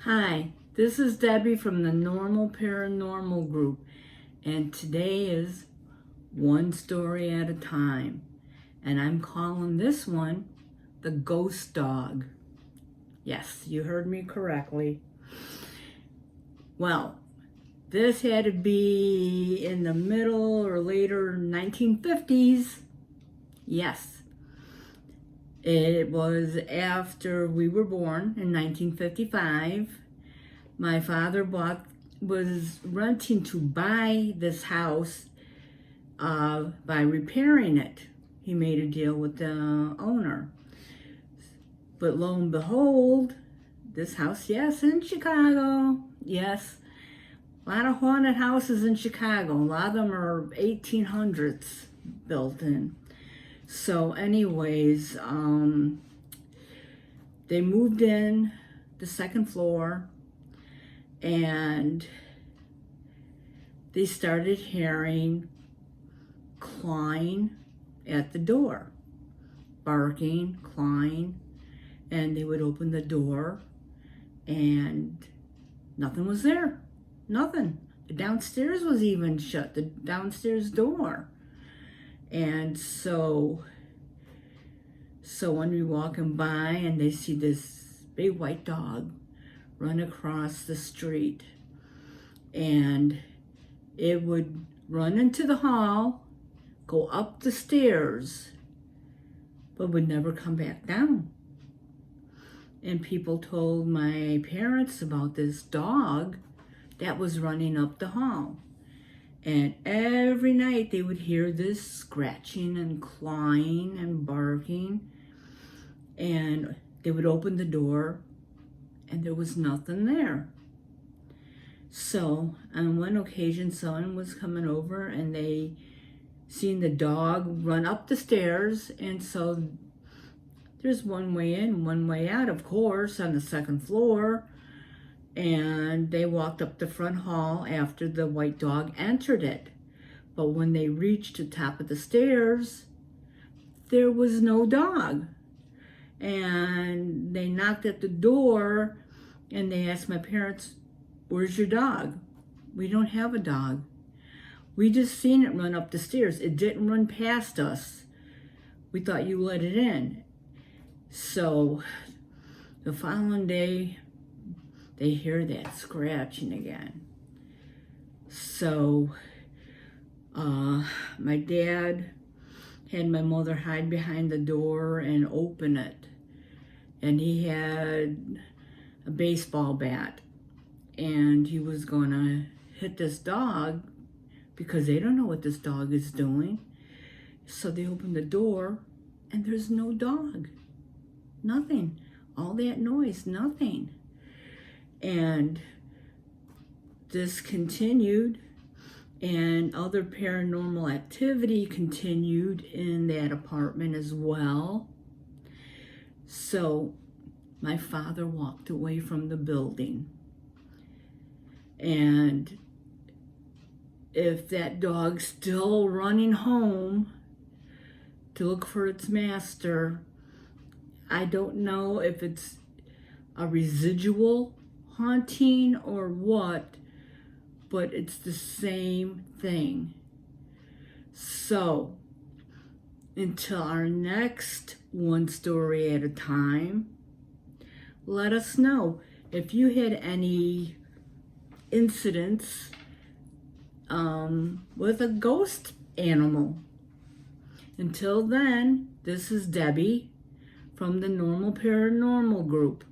Hi, this is Debbie from the Normal Paranormal Group, and today is One Story at a Time, and I'm calling this one the Ghost Dog. Yes, you heard me correctly. Well, this had to be in the middle or later 1950s. Yes, it was after we were born in 1955. My father was renting to buy this house by repairing it. He made a deal with the owner. But lo and behold, this house, yes, in Chicago, yes, a lot of haunted houses in Chicago. A lot of them are 1800s built in. So anyways, they moved in the second floor, and they started hearing clawing at the door, barking, clawing, and they would open the door and nothing was there. Nothing. The downstairs was even shut, the downstairs door. And so when we walking by and they see this big white dog run across the street, and it would run into the hall, go up the stairs, but would never come back down. And people told my parents about this dog that was running up the hall. And every night they would hear this scratching and clawing and barking. And they would open the door and there was nothing there. So on one occasion, someone was coming over and they seen the dog run up the stairs. And so there's one way in, one way out, of course, on the second floor. And they walked up the front hall after the white dog entered it. But when they reached the top of the stairs, there was no dog. And they knocked at the door and they asked my parents, "Where's your dog?" "We don't have a dog. We just seen it run up the stairs. It didn't run past us. We thought you let it in." So the following day, they hear that scratching again. So my dad had my mother hide behind the door and open it. And he had a baseball bat. And he was gonna hit this dog because they don't know what this dog is doing. So they opened the door and there's no dog. Nothing. All that noise, nothing. And this continued, and other paranormal activity continued in that apartment as well. So my father walked away from the building. And if that dog's still running home to look for its master, I don't know if it's a residual haunting or what, but it's the same thing. So until our next One Story at a Time, let us know if you had any incidents with a ghost animal. Until then, this is Debbie from the Normal Paranormal Group.